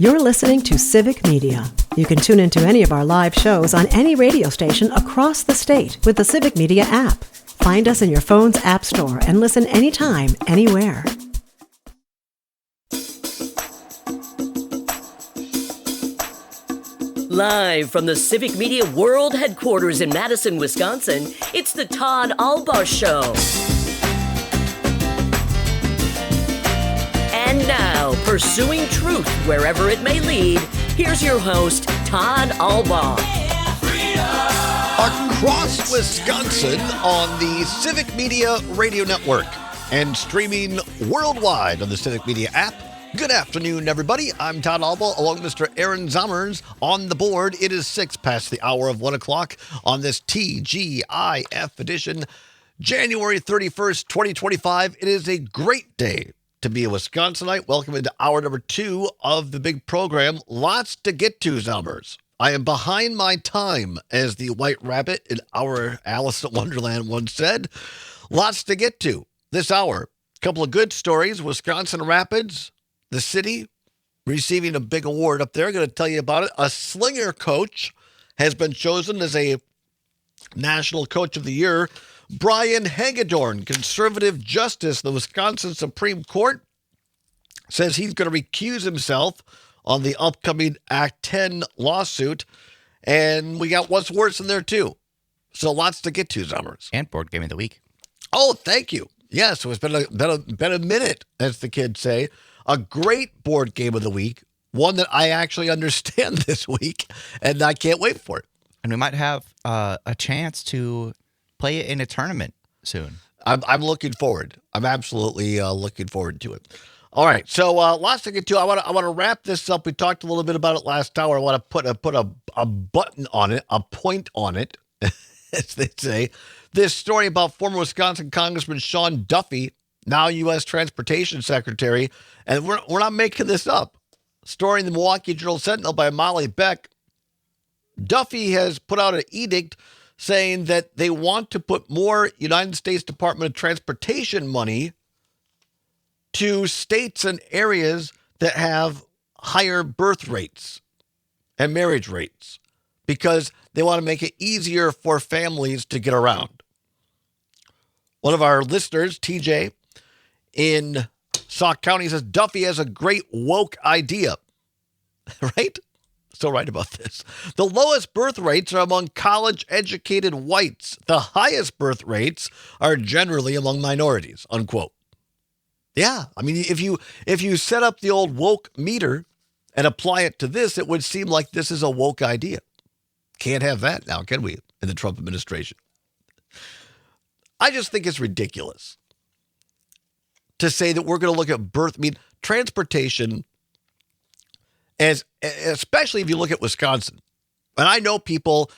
You're listening to Civic Media. You can tune into any of our live shows on any radio station across the state with the Civic Media app. Find us in your phone's app store and listen anytime, anywhere. Live from the Civic Media World Headquarters in Madison, Wisconsin, it's the Todd Albaugh Show. And now, pursuing truth wherever it may lead, here's your host, Todd Albaugh. Across Wisconsin on the Civic Media Radio Network and streaming worldwide on the Civic Media app. Good afternoon, everybody. I'm Todd Albaugh, along with Mr. Aaron Zommers on the board. It is 6 past the hour of 1 o'clock on this TGIF edition, January 31st, 2025. It is a great day to be a Wisconsinite. Welcome into hour number 2 of the big program. Lots to get to, Zommers. I am behind my time, as the White Rabbit in our Alice in Wonderland once said. Lots to get to this hour. A couple of good stories. Wisconsin Rapids, the city, receiving a big award up there. I'm going to tell you about it. A slinger coach has been chosen as a National Coach of the Year. Brian Hagedorn, conservative justice, the Wisconsin Supreme Court, says he's going to recuse himself on the upcoming Act 10 lawsuit. And we got What's Worse in there, too. So lots to get to, Zommers. And Board Game of the Week. Oh, thank you. Yeah, so it's been a minute, as the kids say. A great board game of the week, one that I actually understand this week, and I can't wait for it. And we might have a chance to play it in a tournament soon. I'm looking forward. I'm absolutely looking forward to it. All right, so lots to get to. I want to wrap this up. We talked a little bit about it last hour. I want to put a button on it, a point on it, as they say. This story about former Wisconsin Congressman Sean Duffy, now U.S. Transportation Secretary, and we're not making this up. Story in the Milwaukee Journal-Sentinel by Molly Beck. Duffy has put out an edict saying that they want to put more United States Department of Transportation money to states and areas that have higher birth rates and marriage rates because they want to make it easier for families to get around. One of our listeners, TJ, in Sauk County, says Duffy has a great woke idea. Right? So right about this. The lowest birth rates are among college-educated whites. The highest birth rates are generally among minorities, unquote. Yeah, I mean, if you set up the old woke meter and apply it to this, it would seem like this is a woke idea. Can't have that now, can we, in the Trump administration? I just think it's ridiculous to say that we're going to look at transportation, especially if you look at Wisconsin. And I know people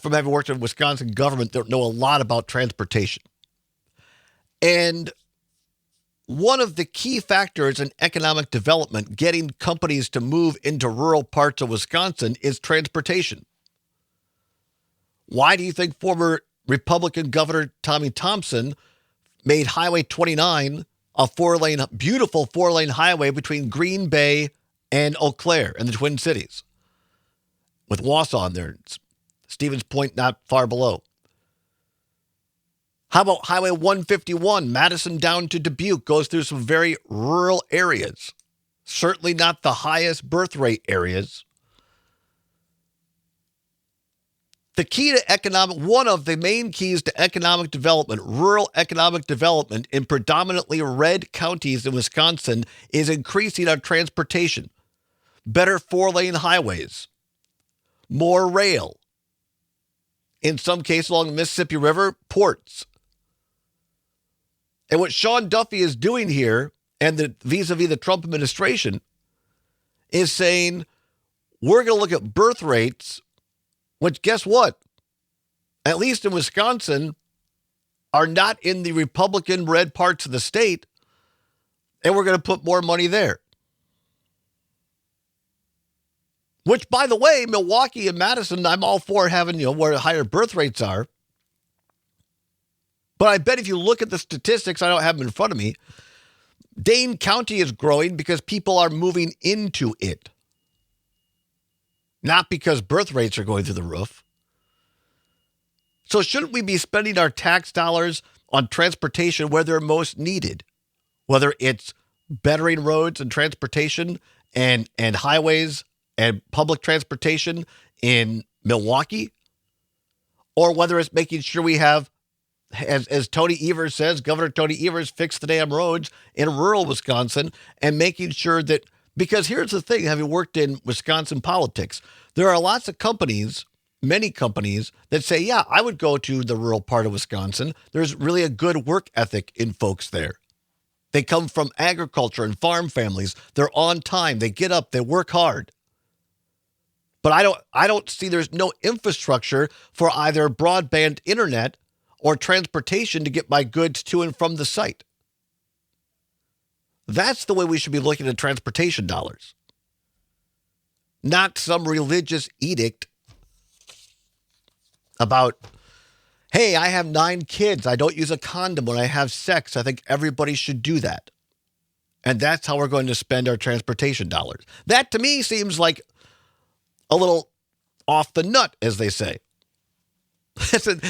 from having worked in Wisconsin government that know a lot about transportation. And one of the key factors in economic development, getting companies to move into rural parts of Wisconsin, is transportation. Why do you think former Republican Governor Tommy Thompson made Highway 29 a beautiful four-lane highway between Green Bay and Eau Claire and the Twin Cities, with Wausau in there, Stevens Point not far below? How about Highway 151, Madison down to Dubuque, goes through some very rural areas, certainly not the highest birth rate areas. One of the main keys to economic development, rural economic development in predominantly red counties in Wisconsin, is increasing our transportation. Better four-lane highways, more rail. In some cases along the Mississippi River, ports. And what Sean Duffy is doing here, and vis-a-vis the Trump administration, is saying we're going to look at birth rates, which, guess what? At least in Wisconsin, are not in the Republican red parts of the state, and we're going to put more money there. Which, by the way, Milwaukee and Madison, I'm all for having, where higher birth rates are. But I bet if you look at the statistics, I don't have them in front of me, Dane County is growing because people are moving into it. not because birth rates are going through the roof. So shouldn't we be spending our tax dollars on transportation where they're most needed? Whether it's bettering roads and transportation and highways and public transportation in Milwaukee, or whether it's making sure we have, as Tony Evers says, Governor Tony Evers, fix the damn roads in rural Wisconsin, and making sure that, because here's the thing, having worked in Wisconsin politics, there are lots of companies, many companies, that say, yeah, I would go to the rural part of Wisconsin. There's really a good work ethic in folks there. They come from agriculture and farm families. They're on time. They get up. They work hard. But I don't see, there's no infrastructure for either broadband internet or transportation to get my goods to and from the site. That's the way we should be looking at transportation dollars. Not some religious edict about, hey, I have 9 kids. I don't use a condom when I have sex. I think everybody should do that. And that's how we're going to spend our transportation dollars. That to me seems like a little off the nut, as they say.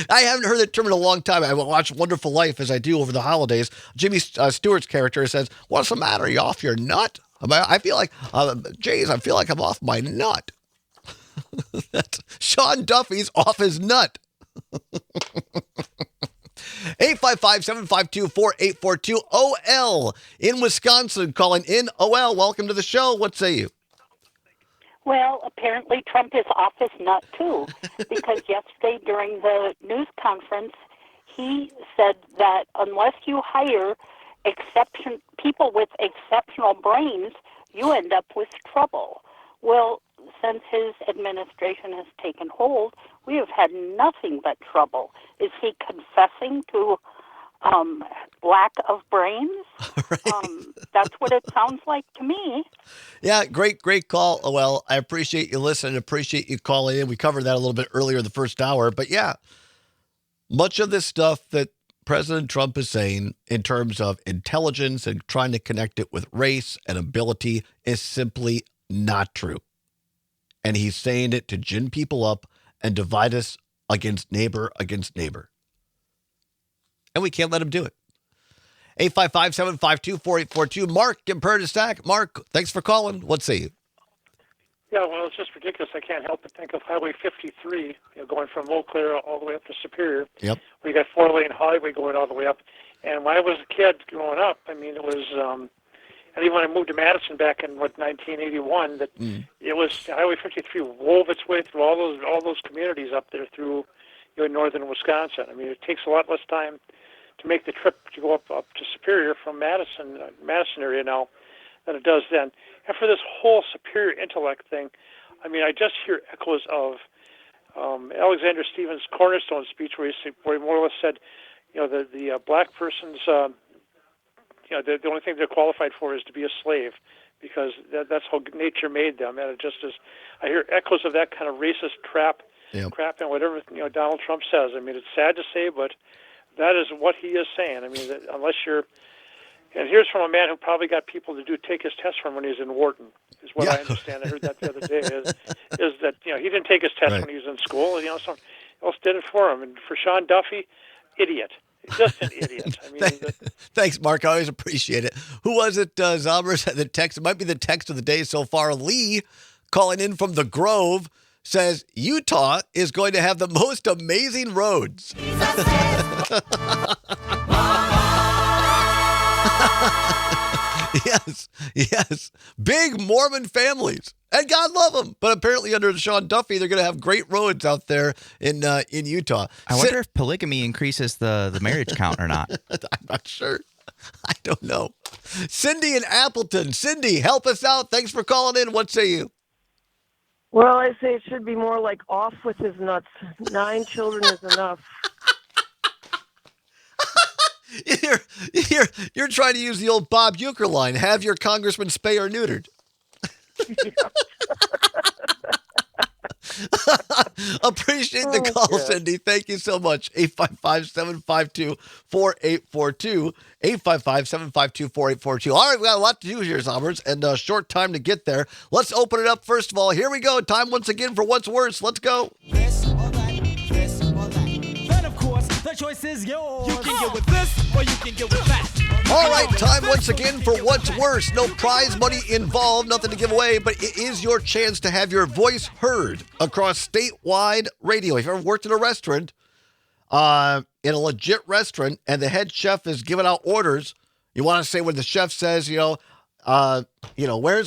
I haven't heard that term in a long time. I watch Wonderful Life as I do over the holidays. Jimmy Stewart's character says, what's the matter? Are you off your nut? I feel like, Jays, I feel like I'm off my nut. Sean Duffy's off his nut. 855-752-4842. OL in Wisconsin calling in. OL, welcome to the show. What say you? Well, apparently Trump is off his nut, too, because yesterday during the news conference, he said that unless you hire people with exceptional brains, you end up with trouble. Well, since his administration has taken hold, we have had nothing but trouble. Is he confessing to lack of brains? Right. That's what it sounds like to me. Yeah, great call. Well, I appreciate you listening. Appreciate you calling in. We covered that a little bit earlier in the first hour. But yeah, much of this stuff that President Trump is saying in terms of intelligence and trying to connect it with race and ability is simply not true. And he's saying it to gin people up and divide us against neighbor. And we can't let him do it. 855-752-4842. Mark in Perdistack. Mark, thanks for calling. What say you? Yeah, well, it's just ridiculous. I can't help but think of Highway 53, going from Eau Claire all the way up to Superior. Yep. We got 4-lane highway going all the way up. And when I was a kid growing up, I mean, it was, and even when I moved to Madison back in 1981, that it was Highway 53 wove its way through all those communities up there through northern Wisconsin. I mean, it takes a lot less time to make the trip to go up to Superior from Madison area now than it does then. And for this whole superior intellect thing, I mean, I just hear echoes of Alexander Stevens' cornerstone speech where he more or less said, the black person's, the only thing they're qualified for is to be a slave because that's how nature made them. And it just is, I hear echoes of that kind of racist crap and whatever Donald Trump says. I mean, it's sad to say, but that is what he is saying. I mean, unless you're, and here's from a man who probably got people to take his test from when he was in Wharton, is what I understand. I heard that the other day, is that, he didn't take his test when he was in school. Someone else did it for him. And for Sean Duffy, idiot. Just an idiot. I mean, thanks, Mark. I always appreciate it. Who was it, Zalmer, the text? It might be the text of the day so far. Lee, calling in from the Grove, says Utah is going to have the most amazing roads. Yes. Big Mormon families. And God love them. But apparently under Sean Duffy, they're going to have great roads out there in Utah. I wonder if polygamy increases the marriage count or not. I'm not sure. I don't know. Cindy in Appleton. Cindy, help us out. Thanks for calling in. What say you? Well, I say it should be more like off with his nuts. 9 children is enough. You're trying to use the old Bob Uecker line. Have your congressman spay or neutered. Appreciate the call, Cindy. Thank you so much. 855-752-4842. 855-752-4842. All right, we got a lot to do here, Zombers, and a short time to get there. Let's open it up first of all. Here we go. Time once again for What's Worse. Let's go. This or that, this or that. Then, of course, the choice is yours. You can get with this or you can get with that. All right, time once again for What's Worse. No prize money involved, nothing to give away, but it is your chance to have your voice heard across statewide radio. If you've ever worked in a restaurant, in a legit restaurant, and the head chef is giving out orders, you want to say when the chef says, where's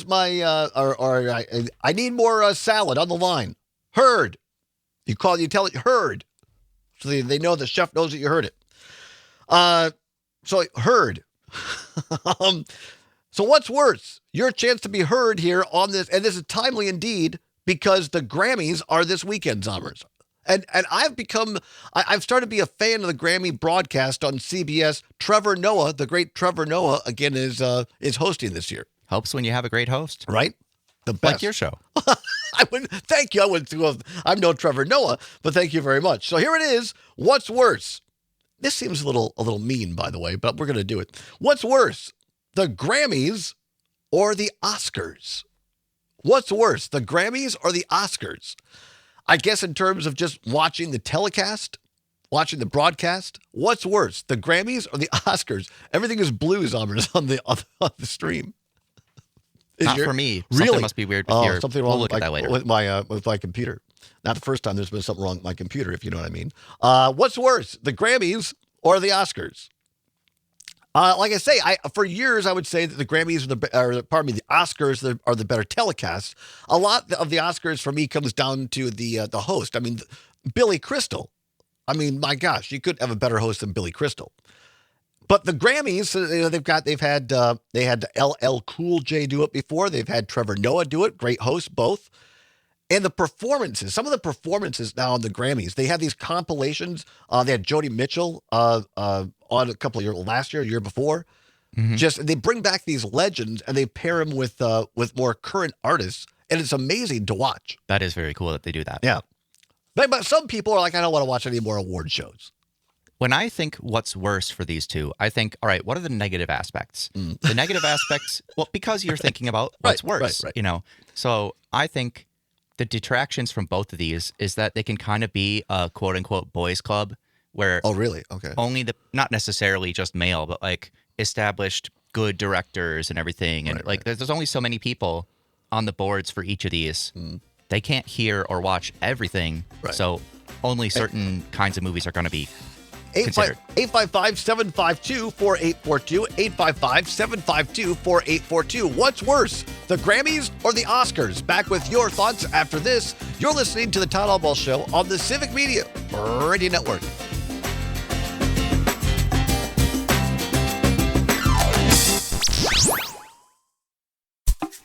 my, I need more salad on the line. Heard. You tell it heard. So they know the chef knows that you heard it. So heard. So what's worse? Your chance to be heard here on this, and this is timely indeed because the Grammys are this weekend, Zombers. And I've started to be a fan of the Grammy broadcast on CBS. Trevor Noah, the great Trevor Noah, again is hosting this year. Helps when you have a great host, right? The best. Like your show. Thank you. I'm no Trevor Noah, but thank you very much. So here it is. What's worse? This seems a little mean, by the way, but we're going to do it. What's worse, the Grammys or the Oscars? What's worse, the Grammys or the Oscars? I guess in terms of just watching the telecast, watching the broadcast, what's worse, the Grammys or the Oscars? Everything is blue, Zombers, on the stream. Not for me. Really? Something must be weird with your... Something wrong we'll look at that later. with my computer. Not the first time there's been something wrong with my computer, if you know what I mean. What's worse, the Grammys or the Oscars? Like I say, for years I would say that the Grammys the Oscars are the better telecasts. A lot of the Oscars for me comes down to the host. I mean, Billy Crystal. I mean, my gosh, you couldn't have a better host than Billy Crystal. But the Grammys, they had LL Cool J do it before. They've had Trevor Noah do it. Great hosts, both. And the performances, some of the performances now on the Grammys, they have these compilations. They had Joni Mitchell on a couple of years, last year, year before. Mm-hmm. They bring back these legends and they pair them with more current artists. And it's amazing to watch. That is very cool that they do that. Yeah. But some people are like, I don't want to watch any more award shows. When I think what's worse for these two, I think, all right, what are the negative aspects? The negative aspects, well, because you're thinking about what's worse, right. So I think the detractions from both of these is that they can kind of be a quote unquote boys club where really? Okay. Only not necessarily just male, but like established good directors and everything. And there's only so many people on the boards for each of these. They can't hear or watch everything. Right. So only certain kinds of movies are going to be 855-752-4842. 855-752-4842. What's worse, the Grammys or the Oscars? Back with your thoughts after this. You're listening to the Todd Allball Show on the Civic Media Radio Network.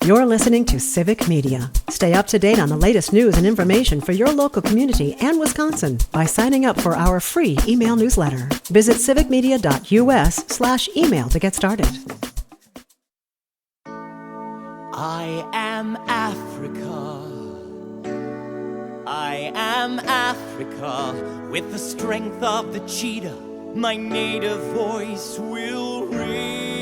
You're listening to Civic Media. Stay up to date on the latest news and information for your local community and Wisconsin by signing up for our free email newsletter. Visit civicmedia.us/email to get started. I am Africa. I am Africa. With the strength of the cheetah, my native voice will ring.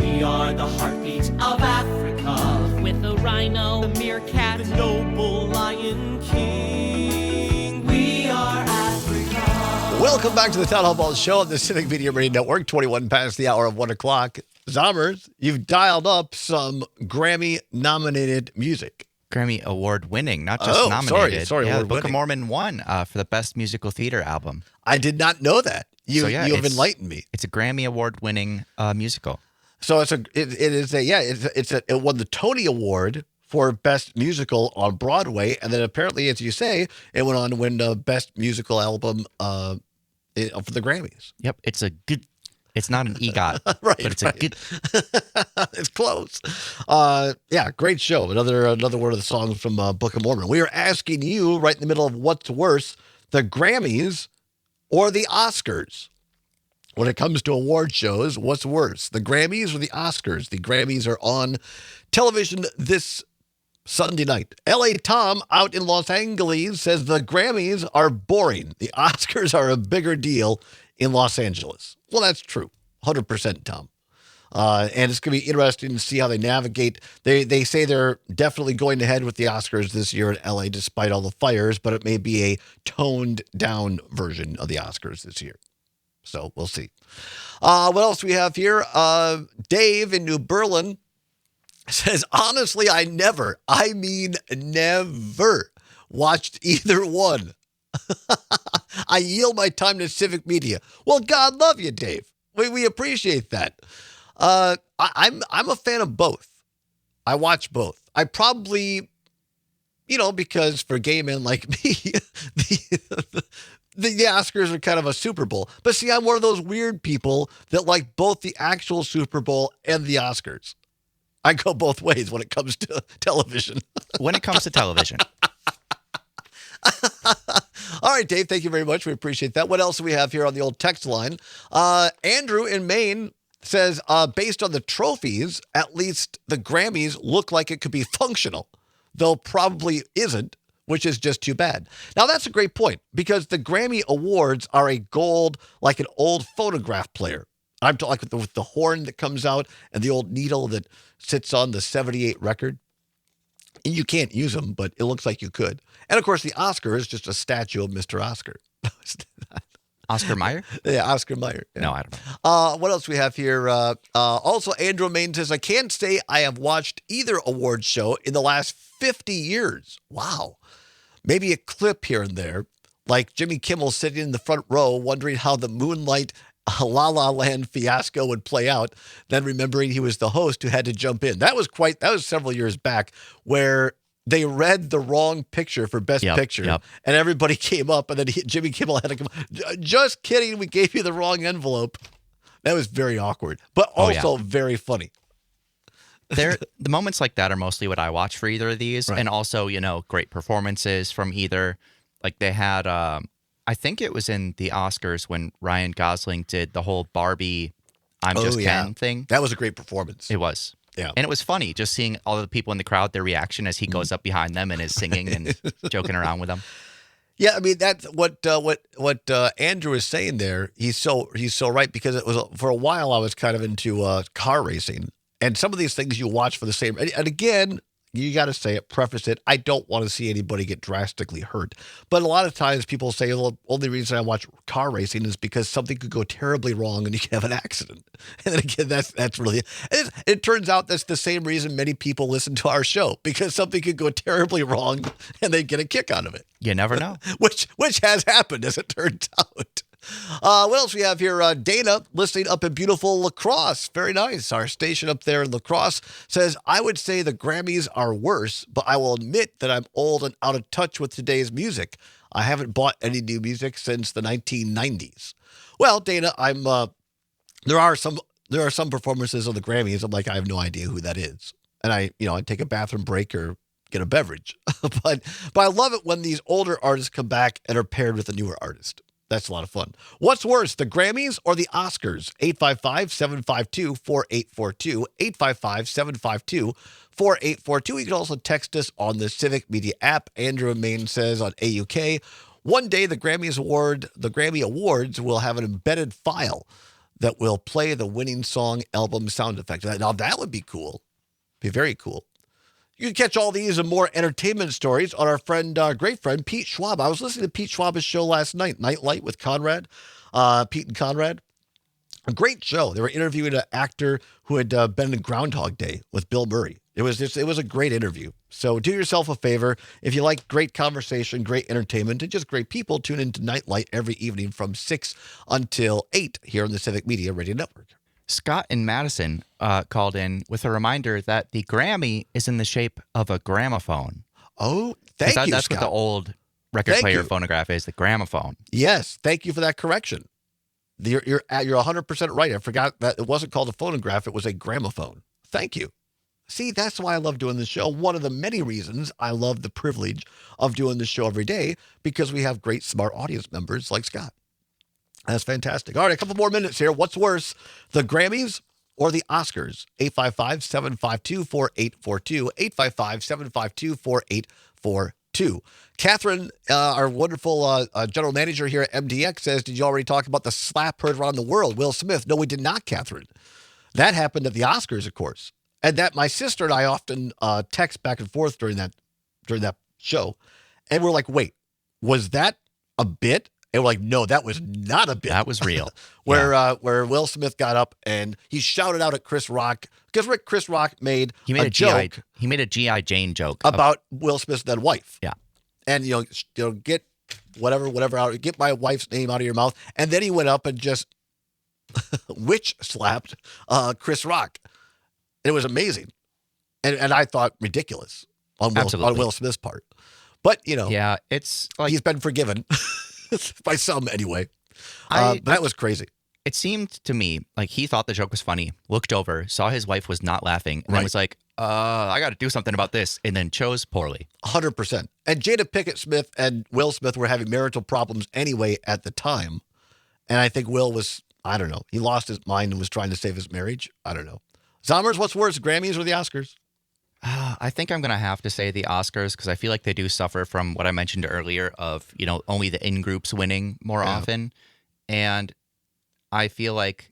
We are the heartbeat of Africa. With the rhino, the meerkat, the noble lion king. We are Africa. Welcome back to the Todd Allball Show on the Civic Media Radio Network, 21 past the hour of 1 o'clock. Zombers, you've dialed up some Grammy-nominated music. Grammy Award-winning, not just nominated. Sorry, yeah, the Book of Mormon won for the Best Musical Theater Album. I did not know that. You have enlightened me. It's a Grammy Award-winning musical. So it won the Tony Award for Best Musical on Broadway, and then apparently, as you say, it went on to win the Best Musical Album for the Grammys. Yep, it's a good. It's not an EGOT, right? But it's a good. It's close. Great show. Another one of the songs from Book of Mormon. We are asking you right in the middle of what's worse, the Grammys or the Oscars. When it comes to award shows, what's worse, the Grammys or the Oscars? The Grammys are on television this Sunday night. L.A. Tom out in Los Angeles says the Grammys are boring. The Oscars are a bigger deal in Los Angeles. Well, that's true. 100%, Tom. And it's going to be interesting to see how they navigate. They say they're definitely going ahead with the Oscars this year in L.A. despite all the fires, but it may be a toned down version of the Oscars this year. So we'll see. What else we have here? Dave in New Berlin says, honestly, I never watched either one. I yield my time to civic media. Well, God love you, Dave. We appreciate that. I'm a fan of both. I watch both. I probably, because for gay men like me, the Oscars are kind of a Super Bowl. But see, I'm one of those weird people that like both the actual Super Bowl and the Oscars. I go both ways when it comes to television. When it comes to television. All right, Dave, thank you very much. We appreciate that. What else do we have here on the old text line? Andrew in Maine says, based on the trophies, at least the Grammys look like it could be functional, though probably isn't, which is just too bad. Now, that's a great point, because the Grammy Awards are a gold, like an old phonograph player. I'm talking with the horn that comes out and the old needle that sits on the 78 record. And you can't use them, but it looks like you could. And, of course, the Oscar is just a statue of Mr. Oscar. Oscar Mayer? Yeah, Oscar Mayer. Yeah. No, I don't know. What else we have here? Also, Andrew Main says, I can't say I have watched either award show in the last 50 years. Wow. Maybe a clip here and there, like Jimmy Kimmel sitting in the front row wondering how the Moonlight La La Land fiasco would play out, then remembering he was the host who had to jump in. That was several years back, where they read the wrong picture for Best Picture, and everybody came up, and then Jimmy Kimmel had to come, just kidding, we gave you the wrong envelope. That was very awkward, but also very funny. The moments like that are mostly what I watch for either of these, right. And also, great performances from either. Like they had, I think it was in the Oscars when Ryan Gosling did the whole Barbie I'm Just Ken thing. That was a great performance. It was. Yeah. And it was funny just seeing all the people in the crowd, their reaction as he goes up behind them and is singing and joking around with them. Yeah, I mean, that's what Andrew is saying there. He's so right, because it was for a while I was kind of into car racing, and some of these things you watch for the same. And again, you got to say it, preface it. I don't want to see anybody get drastically hurt. But a lot of times people say, well, the only reason I watch car racing is because something could go terribly wrong and you can have an accident. And then again, that's really, it turns out that's the same reason many people listen to our show, because something could go terribly wrong and they get a kick out of it. You never know. which has happened, as it turns out. What else we have here? Dana, listening up in beautiful La Crosse. Very nice. Our station up there in La Crosse says, I would say the Grammys are worse, but I will admit that I'm old and out of touch with today's music. I haven't bought any new music since the 1990s. Well, Dana, there are some performances on the Grammys. I'm like, I have no idea who that is. And I take a bathroom break or get a beverage. but I love it when these older artists come back and are paired with a newer artist. That's a lot of fun. What's worse, the Grammys or the Oscars? 855-752-4842. 855-752-4842. You can also text us on the Civic Media app. Andrew Main says on AUK, one day the Grammy Awards will have an embedded file that will play the winning song album sound effect. Now that would be cool. Be very cool. You can catch all these and more entertainment stories on our great friend, Pete Schwab. I was listening to Pete Schwab's show last night, Nightlight with Conrad, Pete and Conrad. A great show. They were interviewing an actor who had been in Groundhog Day with Bill Murray. It was a great interview. So do yourself a favor. If you like great conversation, great entertainment, and just great people, tune into Nightlight every evening from 6 until 8 here on the Civic Media Radio Network. Scott in Madison called in with a reminder that the Grammy is in the shape of a gramophone. Oh, thank you, That's Scott. what the old record player phonograph is, the gramophone. Yes, thank you for that correction. You're 100% right. I forgot that it wasn't called a phonograph. It was a gramophone. Thank you. See, that's why I love doing this show. One of the many reasons I love the privilege of doing this show every day, because we have great, smart audience members like Scott. That's fantastic. All right, a couple more minutes here. What's worse, the Grammys or the Oscars? 855-752-4842. 855-752-4842. Catherine, our wonderful general manager here at MDX, says, did you already talk about the slap heard around the world, Will Smith? No, we did not, Catherine. That happened at the Oscars, of course. And that my sister and I often text back and forth during that show. And we're like, wait, was that a bit? And we're like, no, that was not a bit. That was real. Where Will Smith got up and he shouted out at Chris Rock, because Chris Rock made a joke. He made a G.I. Jane joke about Will Smith's dead wife. Yeah. And, get whatever out, get my wife's name out of your mouth. And then he went up and just witch slapped Chris Rock. It was amazing. And I thought ridiculous on Will Smith's part. But, yeah, it's like he's been forgiven by some anyway. But that was crazy. It seemed to me like he thought the joke was funny, looked over, saw his wife was not laughing, and then was like, I got to do something about this, and then chose poorly. 100%. And Jada Pinkett Smith and Will Smith were having marital problems anyway at the time. And I think Will was, I don't know, he lost his mind and was trying to save his marriage. I don't know. Zommers, what's worse, Grammys or the Oscars? I think I'm going to have to say the Oscars because I feel like they do suffer from what I mentioned earlier of, only the in-groups winning more often. And I feel like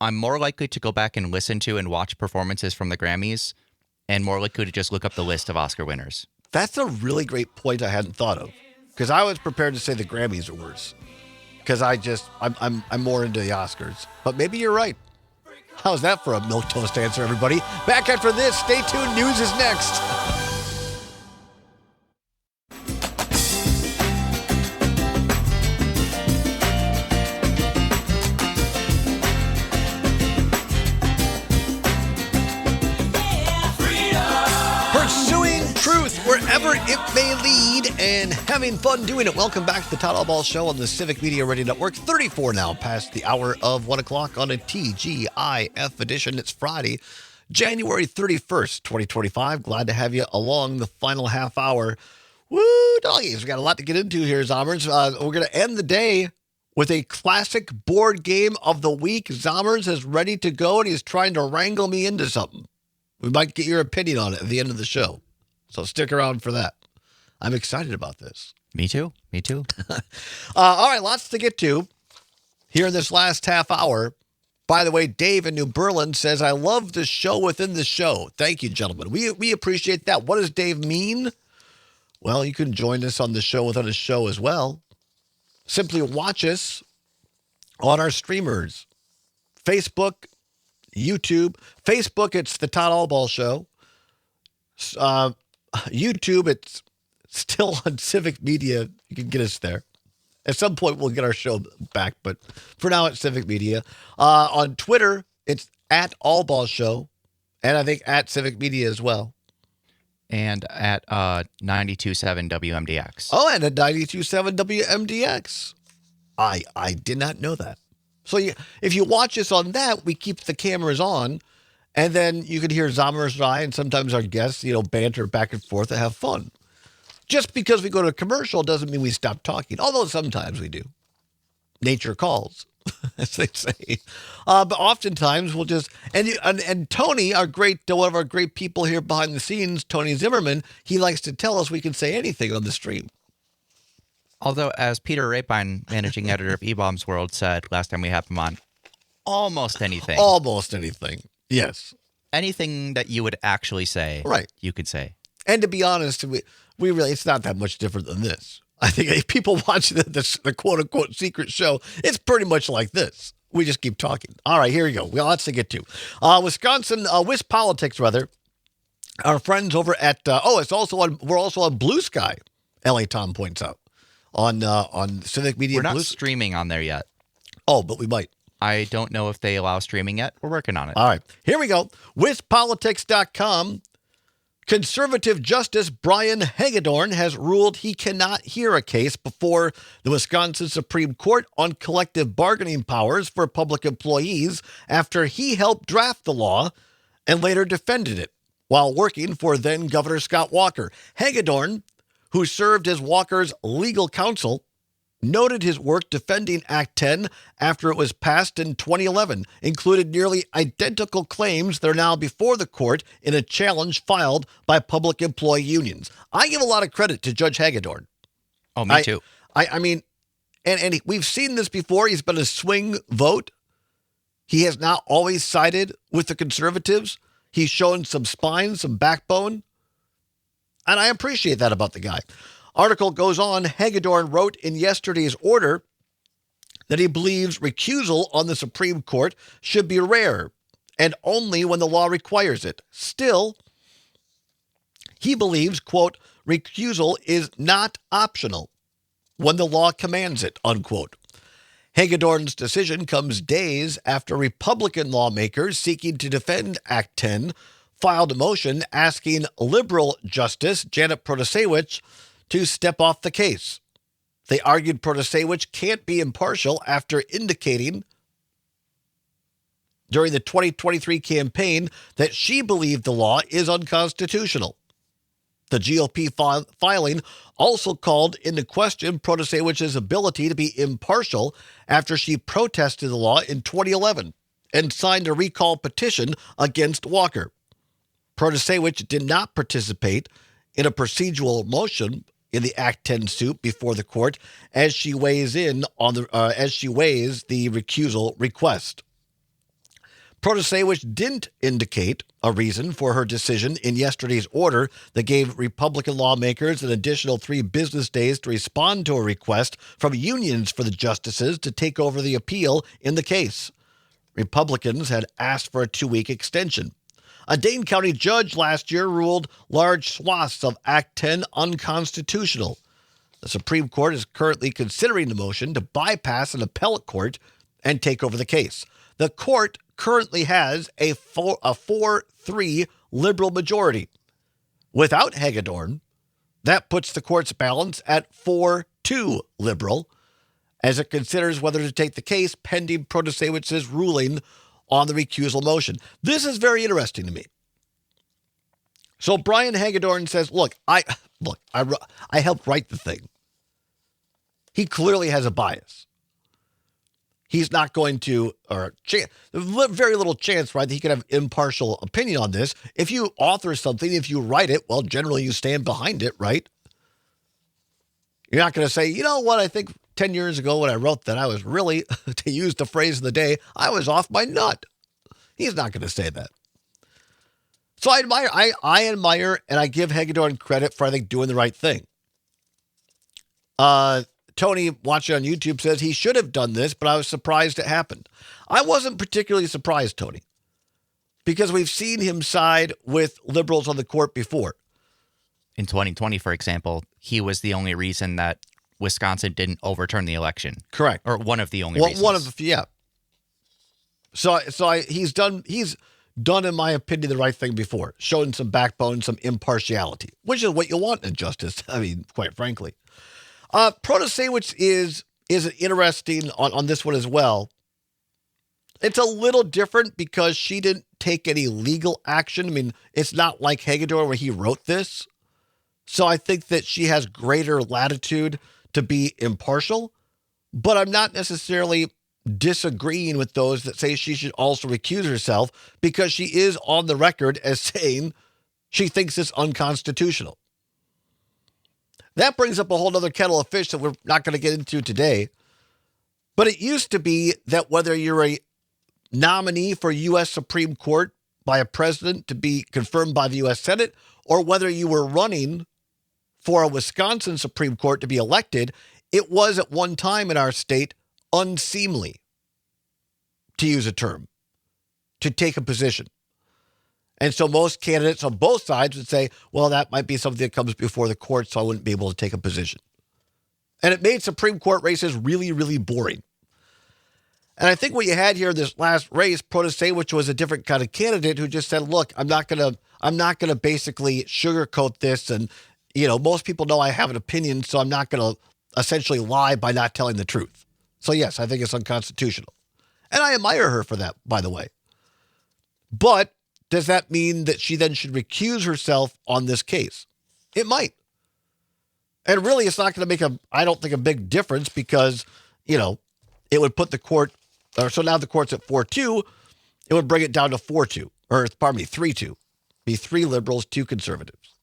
I'm more likely to go back and listen to and watch performances from the Grammys and more likely to just look up the list of Oscar winners. That's a really great point I hadn't thought of because I was prepared to say the Grammys are worse because I'm more into the Oscars. But maybe you're right. How's that for a milquetoast answer, everybody? Back after this. Stay tuned. News is next. Pursuing truth wherever it may lead and having fun doing it. Welcome back to the Todd Allball Show on the Civic Media Radio Network. 34 now past the hour of 1 o'clock on a TGIF edition. It's Friday, January 31st, 2025. Glad to have you along the final half hour. Woo, doggies. We got a lot to get into here, Zommers. We're going to end the day with a classic board game of the week. Zommers is ready to go, and he's trying to wrangle me into something. We might get your opinion on it at the end of the show. So stick around for that. I'm excited about this. Me too. All right, lots to get to here in this last half hour. By the way, Dave in New Berlin says, I love the show within the show. Thank you, gentlemen. We appreciate that. What does Dave mean? Well, you can join us on the show within a show as well. Simply watch us on our streamers. Facebook, YouTube. Facebook, it's the Todd Allball Show. YouTube, it's still on Civic Media. You can get us there. At some point, we'll get our show back, but for now, it's Civic Media. On Twitter, it's at Allball Show, and I think at Civic Media as well. And at 92.7 WMDX. Oh, and at 92.7 WMDX. I did not know that. So if you watch us on that, we keep the cameras on, and then you can hear Zommers and I, and sometimes our guests, banter back and forth and have fun. Just because we go to a commercial doesn't mean we stop talking, although sometimes we do. Nature calls, as they say. But oftentimes we'll just, and Tony, one of our great people here behind the scenes, Tony Zimmerman, he likes to tell us we can say anything on the stream. Although, as Peter Rapine, managing editor of E-Bombs World, said last time we had him on, almost anything. Almost anything, yes. Anything that you would actually say, right? You could say. And to be honest, we really, it's not that much different than this. I think if people watch the quote-unquote secret show, it's pretty much like this. We just keep talking. All right, here we go. We got lots to get to. Wisconsin, Wisp Politics, rather. Our friends over at, we're also on Blue Sky, L.A. Tom points out, on Civic Media. We're not streaming on there yet. Oh, but we might. I don't know if they allow streaming yet. We're working on it. All right, here we go. WispPolitics.com. Conservative Justice Brian Hagedorn has ruled he cannot hear a case before the Wisconsin Supreme Court on collective bargaining powers for public employees after he helped draft the law and later defended it while working for then Governor Scott Walker. Hagedorn, who served as Walker's legal counsel noted his work defending Act 10 after it was passed in 2011, included nearly identical claims that are now before the court in a challenge filed by public employee unions. I give a lot of credit to Judge Hagedorn. Oh, me too. I mean, and we've seen this before. He's been a swing vote. He has not always sided with the conservatives. He's shown some spine, some backbone. And I appreciate that about the guy. Article goes on, Hagedorn wrote in yesterday's order that he believes recusal on the Supreme Court should be rare and only when the law requires it. Still, he believes, quote, recusal is not optional when the law commands it, unquote. Hagedorn's decision comes days after Republican lawmakers seeking to defend Act 10 filed a motion asking liberal Justice Janet Protasewicz to step off the case. They argued Protasewicz can't be impartial after indicating during the 2023 campaign that she believed the law is unconstitutional. The GOP filing also called into question Protasewicz's ability to be impartial after she protested the law in 2011 and signed a recall petition against Walker. Protasewicz did not participate in a procedural motion in the Act 10 suit before the court as she weighs the recusal request. Protasewicz didn't indicate a reason for her decision in yesterday's order that gave Republican lawmakers an additional 3 business days to respond to a request from unions for the justices to take over the appeal in the case. Republicans had asked for a 2-week extension. A Dane County judge last year ruled large swaths of Act 10 unconstitutional. The Supreme Court is currently considering the motion to bypass an appellate court and take over the case. The court currently has a 4-3 liberal majority. Without Hagedorn, that puts the court's balance at 4-2 liberal as it considers whether to take the case pending Protasewicz's ruling on the recusal motion. This is very interesting to me. So Brian Hagedorn says, I helped write the thing. He clearly has a bias. He's not going to, very little chance, right, that he could have impartial opinion on this. If you author something, if you write it, well, generally you stand behind it, right? You're not going to say, you know what, I think 10 years ago when I wrote that, I was really, to use the phrase of the day, I was off my nut. He's not going to say that. So I admire and I give Hagedorn credit for, I think, doing the right thing. Tony, watching on YouTube, says he should have done this, but I was surprised it happened. I wasn't particularly surprised, Tony, because we've seen him side with liberals on the court before. In 2020, for example, he was the only reason that Wisconsin didn't overturn the election. Correct. Or one of the only reasons. One of the, yeah. He's done, in my opinion, the right thing before, showing some backbone, some impartiality, which is what you want in justice. I mean, quite frankly. Protasewicz is interesting on this one as well. It's a little different because she didn't take any legal action. I mean, it's not like Hagedorn where he wrote this. So I think that she has greater latitude to be impartial, but I'm not necessarily disagreeing with those that say she should also recuse herself because she is on the record as saying she thinks it's unconstitutional. That brings up a whole other kettle of fish that we're not going to get into today. But it used to be that whether you're a nominee for U.S. Supreme Court by a president to be confirmed by the U.S. Senate, or whether you were running for a Wisconsin Supreme Court to be elected, it was at one time in our state unseemly, to use a term, to take a position. And so most candidates on both sides would say, well, that might be something that comes before the court, so I wouldn't be able to take a position. And it made Supreme Court races really, really boring. And I think what you had here in this last race, Protasewicz was a different kind of candidate who just said, look, I'm not gonna basically sugarcoat this. And, you know, most people know I have an opinion, so I'm not going to essentially lie by not telling the truth. So yes, I think it's unconstitutional. And I admire her for that, by the way. But does that mean that she then should recuse herself on this case? It might. And really, it's not going to make I don't think, a big difference because, it would put the court, so now the court's at 4-2, it would bring it down to 4-2, or pardon me, 3-2. Be 3 liberals, 2 conservatives.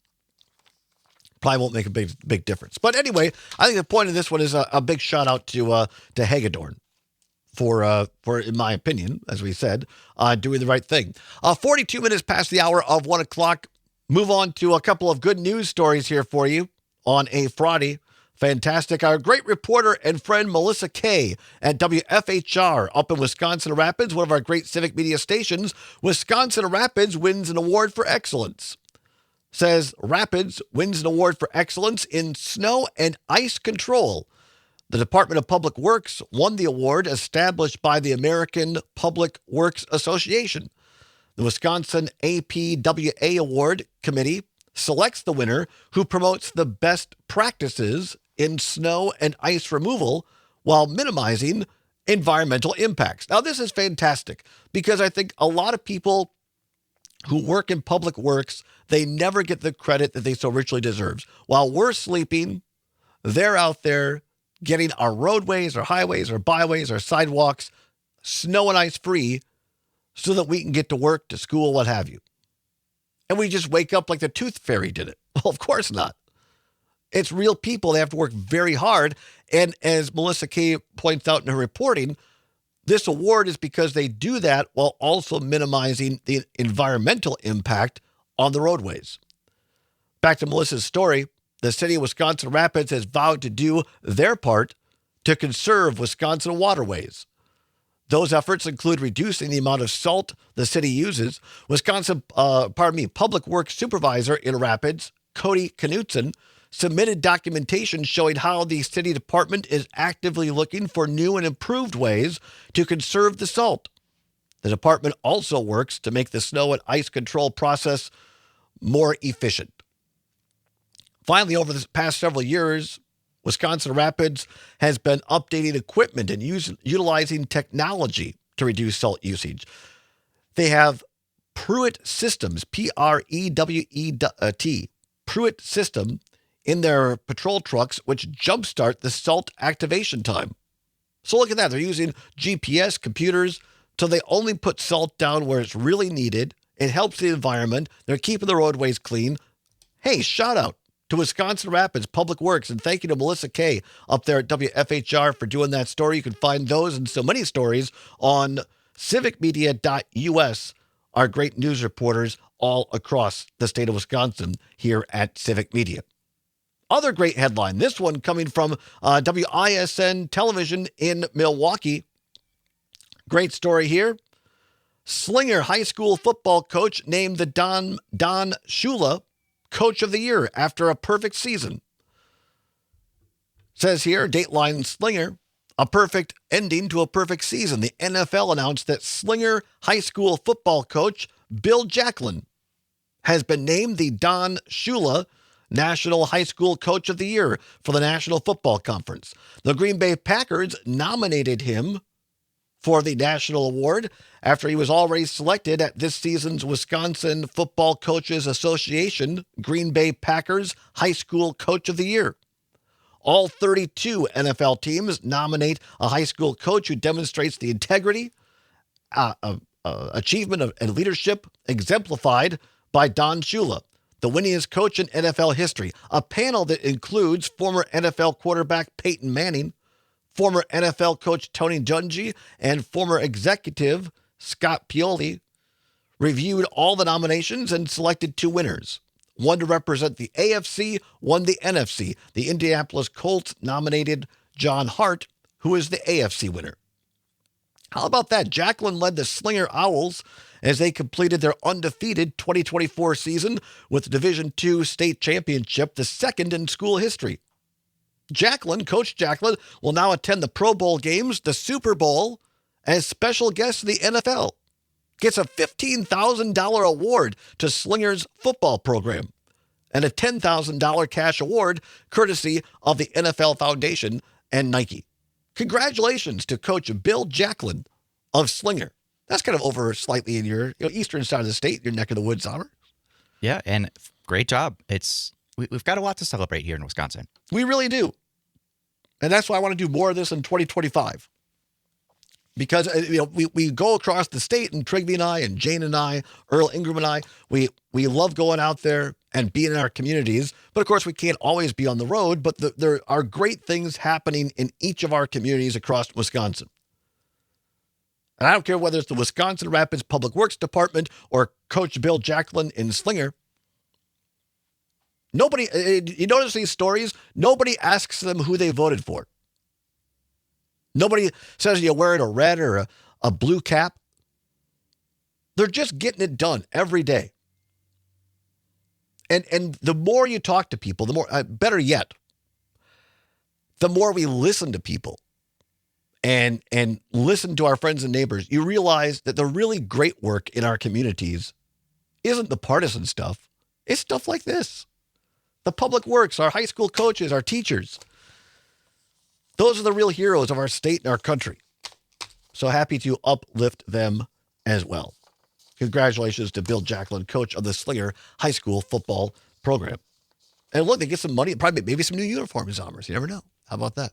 Probably won't make a big difference. But anyway, I think the point of this one is a big shout out to Hagedorn for, in my opinion, as we said, doing the right thing. 42 minutes past the hour of 1 o'clock. Move on to a couple of good news stories here for you on a Friday. Fantastic. Our great reporter and friend Melissa Kay at WFHR up in Wisconsin Rapids, one of our great civic media stations. Wisconsin Rapids wins an award for excellence. Says Rapids wins an award for excellence in snow and ice control. The Department of Public Works won the award established by the American Public Works Association. The Wisconsin APWA Award Committee selects the winner who promotes the best practices in snow and ice removal while minimizing environmental impacts. Now, this is fantastic because I think a lot of people who work in public works, they never get the credit that they so richly deserve. While we're sleeping, they're out there getting our roadways, our highways, our byways, our sidewalks, snow and ice free so that we can get to work, to school, what have you. And we just wake up like the tooth fairy did it. Well, of course not. It's real people. They have to work very hard. And as Melissa Kay points out in her reporting, this award is because they do that while also minimizing the environmental impact on the roadways. Back to Melissa's story, the city of Wisconsin Rapids has vowed to do their part to conserve Wisconsin waterways. Those efforts include reducing the amount of salt the city uses. Public Works Supervisor in Rapids, Cody Knutson, submitted documentation showing how the city department is actively looking for new and improved ways to conserve the salt. The department also works to make the snow and ice control process more efficient. Finally, over the past several years, Wisconsin Rapids has been updating equipment and utilizing technology to reduce salt usage. They have Pruitt Systems, P-R-E-W-E-T, Pruitt System, in their patrol trucks, which jumpstart the salt activation time. So look at that. They're using GPS computers, so they only put salt down where it's really needed. It helps the environment. They're keeping the roadways clean. Hey, shout out to Wisconsin Rapids Public Works, and thank you to Melissa Kay up there at WFHR for doing that story. You can find those and so many stories on civicmedia.us, our great news reporters all across the state of Wisconsin here at Civic Media. Other great headline, this one coming from WISN Television in Milwaukee. Great story here. Slinger High School football coach named the Don Shula Coach of the Year after a perfect season. Says here, Dateline Slinger, a perfect ending to a perfect season. The NFL announced that Slinger High School football coach Bill Jacklin has been named the Don Shula National High School Coach of the Year for the National Football Conference. The Green Bay Packers nominated him for the national award after he was already selected at this season's Wisconsin Football Coaches Association Green Bay Packers High School Coach of the Year. All 32 NFL teams nominate a high school coach who demonstrates the integrity, achievement, and leadership exemplified by Don Shula, the winningest coach in NFL history. A panel that includes former NFL quarterback Peyton Manning, former NFL coach Tony Dungy, and former executive Scott Pioli reviewed all the nominations and selected 2 winners. One to represent the AFC, one the NFC. The Indianapolis Colts nominated John Hart, who is the AFC winner. How about that? Jacklin led the Slinger Owls as they completed their undefeated 2024 season with the Division II state championship, the second in school history. Coach Jacklin, will now attend the Pro Bowl games, the Super Bowl, as special guest of the NFL. Gets a $15,000 award to Slinger's football program and a $10,000 cash award courtesy of the NFL Foundation and Nike. Congratulations to Coach Bill Jacklin of Slinger. That's kind of over slightly in your eastern side of the state, your neck of the woods, Honor. Yeah, and great job. It's we've got a lot to celebrate here in Wisconsin. We really do. And that's why I want to do more of this in 2025. Because we go across the state, and Trigby and I and Jane and I, Earl Ingram and I, we love going out there and being in our communities. But of course, we can't always be on the road. But there are great things happening in each of our communities across Wisconsin. And I don't care whether it's the Wisconsin Rapids Public Works Department or Coach Bill Jacklin in Slinger. Nobody, you notice these stories? Nobody asks them who they voted for. Nobody says you're wearing a red or a blue cap. They're just getting it done every day. And the more you talk to people, the more, better yet, the more we listen to people and listen to our friends and neighbors, you realize that the really great work in our communities isn't the partisan stuff. It's stuff like this. The public works, our high school coaches, our teachers. Those are the real heroes of our state and our country. So happy to uplift them as well. Congratulations to Bill Jacklin, coach of the Slinger High School football program. And look, they get some money, probably maybe some new uniforms on us. You never know. How about that?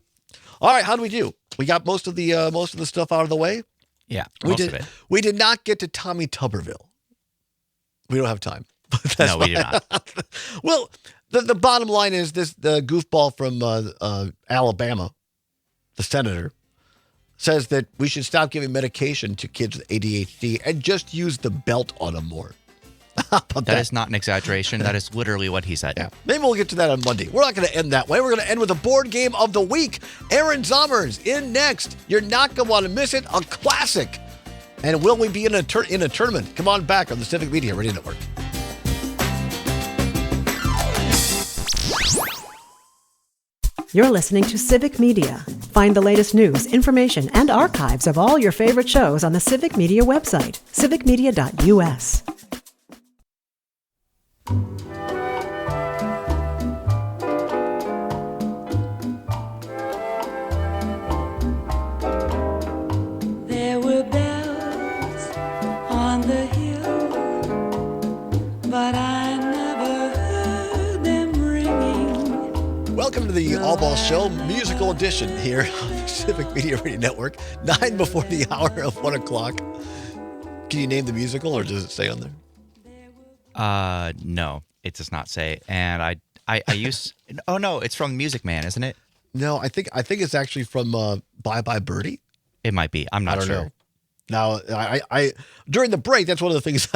All right, how do we do? We got most of the stuff out of the way. Yeah, most of it. We did not get to Tommy Tuberville. We don't have time. No, we do not. Well, the bottom line is the goofball from Alabama, the senator, says that we should stop giving medication to kids with ADHD and just use the belt on them more. That is not an exaggeration. That is literally what he said. Yeah. Maybe we'll get to that on Monday. We're not going to end that way. We're going to end with a board game of the week. Aaron Zommers in next. You're not going to want to miss it. A classic. And will we be in a tournament? Come on back on the Civic Media Radio Network. You're listening to Civic Media. Find the latest news, information, and archives of all your favorite shows on the Civic Media website, civicmedia.us. There were bells on the hill, but I never heard them ringing. Welcome to the All Ball Show, musical edition here on the Civic Media Radio Network, 9 before the hour of 1 o'clock. Can you name the musical, or does it say on there? No, it does not say. And I use. Oh no, it's from Music Man, isn't it? No, I think it's actually from Bye Bye Birdie. It might be. I'm not sure. Know. Now, I during the break, that's one of the things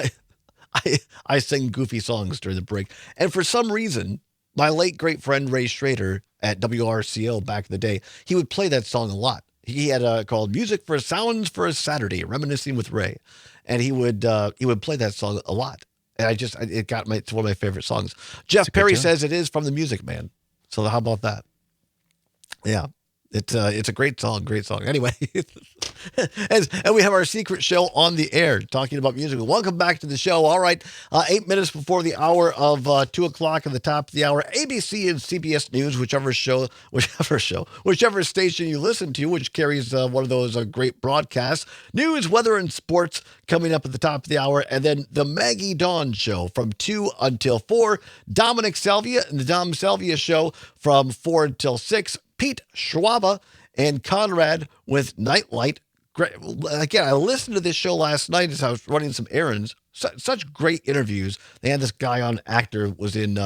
I sing goofy songs during the break, and for some reason, my late great friend Ray Schrader at WRCO back in the day, he would play that song a lot. He had called "Music for Sounds for a Saturday," reminiscing with Ray, and he would play that song a lot. And it's one of my favorite songs. Jeff Perry says it is from the Music Man. So how about that? Yeah. It's a great song. Anyway, and we have our secret show on the air talking about music. Welcome back to the show. All right, 8 minutes before the hour of 2 o'clock at the top of the hour. ABC and CBS News, whichever station you listen to, which carries one of those great broadcasts. News, weather, and sports coming up at the top of the hour, and then the Maggie Dawn Show from 2 until 4. Dominic Salvia and the Dom Salvia Show from 4 until 6. Pete Schwaba and Conrad with Nightlight. Again, I listened to this show last night as I was running some errands. Such great interviews. They had this guy on, actor, was in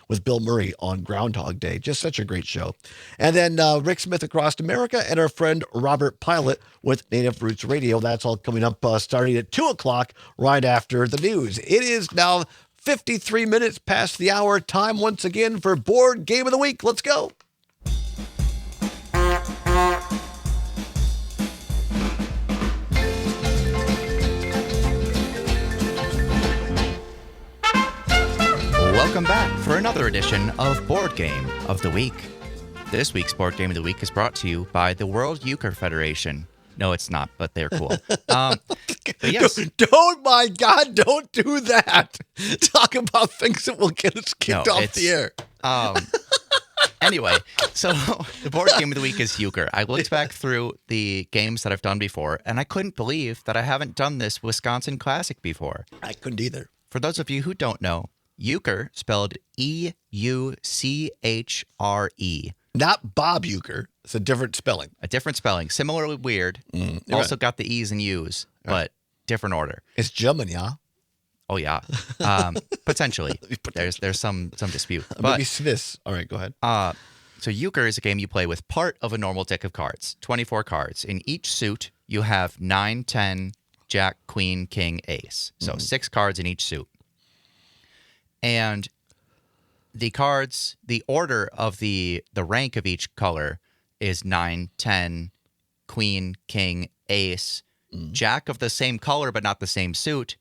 with Bill Murray on Groundhog Day. Just such a great show. And then Rick Smith Across America and our friend Robert Pilot with Native Roots Radio. That's all coming up starting at 2 o'clock right after the news. It is now 53 minutes past the hour. Time once again for Board Game of the Week. Let's go. Welcome back for another edition of Board Game of the Week. This week's Board Game of the Week is brought to you by the World Euchre Federation. No, it's not, but they're cool. But yes. My God, don't do that. Talk about things that will get us kicked off the air. Anyway, so the Board Game of the Week is Euchre. I looked back through the games that I've done before, and I couldn't believe that I haven't done this Wisconsin Classic before. I couldn't either. For those of you who don't know, Euchre, spelled E-U-C-H-R-E, Euchre. Not Bob Euchre. It's a different spelling. A different spelling. Similarly weird. Also got the E's and U's, but different order. It's German, yeah? Oh, yeah. Potentially. There's some dispute. Maybe Swiss. All right, go ahead. So euchre is a game you play with part of a normal deck of cards, 24 cards. In each suit, you have 9, 10, Jack, Queen, King, Ace. So 6 cards in each suit. And the cards, the order of the rank of each color is 9, 10, Queen, King, Ace, Jack of the same color but not the same suit,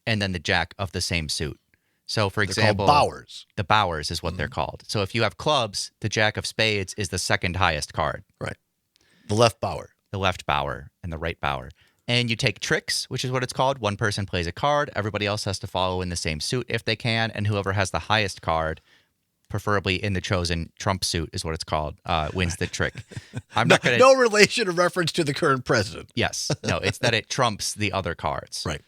and then the Jack of the same suit. So, for example, Bowers. The Bowers is what they're called. So if you have clubs, the Jack of Spades is the second highest card. Right. The left Bower. The left Bower and the right Bower. And you take tricks, which is what it's called. One person plays a card. Everybody else has to follow in the same suit if they can. And whoever has the highest card, preferably in the chosen trump suit is what it's called, wins the trick. I'm not going to... No relation or reference to the current president. Yes. No, it's that it trumps the other cards. Right.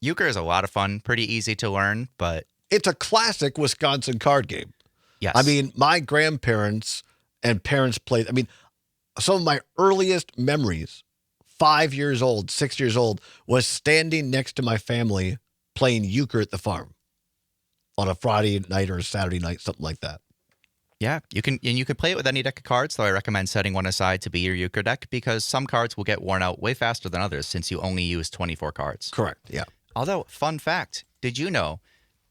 Euchre is a lot of fun, pretty easy to learn, but... It's a classic Wisconsin card game. Yes. I mean, my grandparents and parents played... I mean, some of my earliest memories, 5 years old, 6 years old, was standing next to my family playing euchre at the farm on a Friday night or a Saturday night, something like that. Yeah, you can play it with any deck of cards, though I recommend setting one aside to be your euchre deck because some cards will get worn out way faster than others since you only use 24 cards. Correct, yeah. Although, fun fact, did you know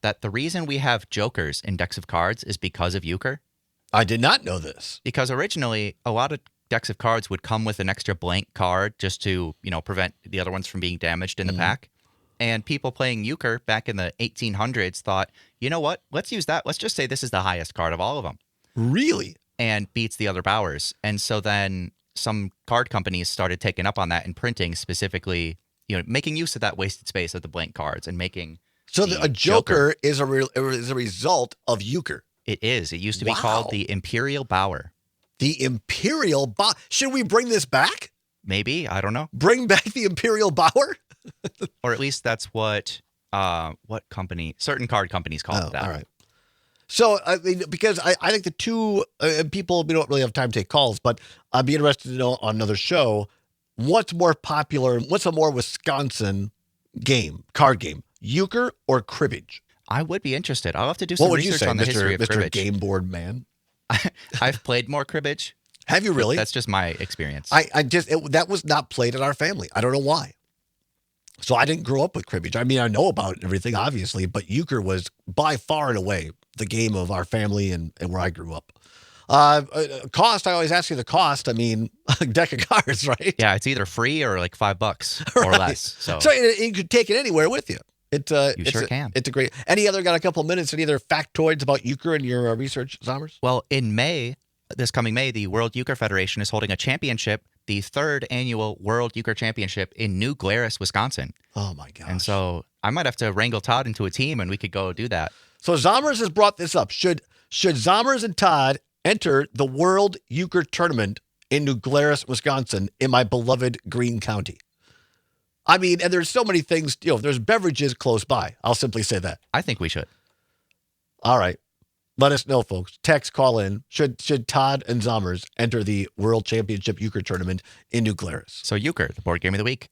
that the reason we have jokers in decks of cards is because of euchre? I did not know this. Because originally, a lot of decks of cards would come with an extra blank card just to, prevent the other ones from being damaged in the pack. And people playing euchre back in the 1800s thought, you know what? Let's use that. Let's just say this is the highest card of all of them. Really? And beats the other Bowers. And so then some card companies started taking up on that and printing specifically, making use of that wasted space of the blank cards and making. So a joker is a result of euchre. It is. It used to be called the Imperial Bower. The Imperial Bower. Should we bring this back? Maybe. I don't know. Bring back the Imperial Bower? Or at least that's what certain card companies call it that. All right. So, I mean, because I think the two people, we don't really have time to take calls, but I'd be interested to know on another show, what's more popular, what's a more Wisconsin card game, euchre or cribbage? I would be interested. I'll have to do some research on the history of cribbage. Mr. Game Board Man? I've played more cribbage. Have you really? That's just my experience. That was not played in our family. I don't know why. So I didn't grow up with cribbage. I mean, I know about it and everything, obviously, but euchre was by far and away the game of our family and where I grew up. Cost, I always ask you the cost. I mean, a deck of cards, right? Yeah, it's either free or like $5 or less. So you could take it anywhere with you. You sure can. It's a great. Got a couple minutes, any other factoids about euchre in your research, Zommers? Well, in this coming May, the World Euchre Federation is holding a championship, the 3rd annual World Euchre Championship in New Glarus, Wisconsin. Oh, my gosh. And so I might have to wrangle Todd into a team and we could go do that. So Zommers has brought this up. Should Zommers and Todd enter the World Euchre Tournament in New Glarus, Wisconsin, in my beloved Greene County? I mean, and there's so many things, there's beverages close by. I'll simply say that. I think we should. All right. Let us know, folks. Text, call in. Should Todd and Zommers enter the World Championship Euchre Tournament in New Glarus? So euchre, the board game of the week.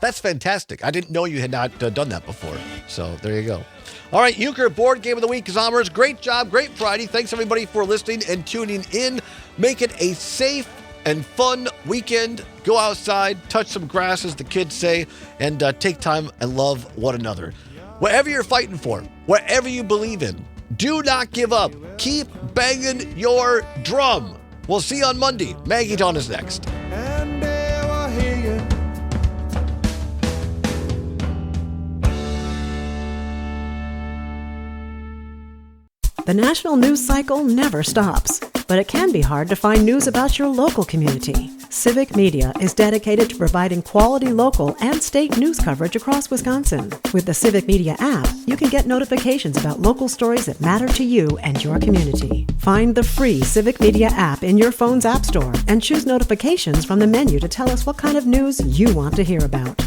That's fantastic. I didn't know you had not done that before. So there you go. All right, euchre, board game of the week. Zommers, great job. Great Friday. Thanks, everybody, for listening and tuning in. Make it a safe and fun weekend. Go outside, touch some grass, as the kids say, and take time and love one another. Whatever you're fighting for, whatever you believe in, do not give up. Keep banging your drum. We'll see you on Monday. Maggie Dawn is next. And they will hear you. The national news cycle never stops, but it can be hard to find news about your local community. Civic Media is dedicated to providing quality local and state news coverage across Wisconsin. With the Civic Media app, you can get notifications about local stories that matter to you and your community. Find the free Civic Media app in your phone's app store and choose notifications from the menu to tell us what kind of news you want to hear about.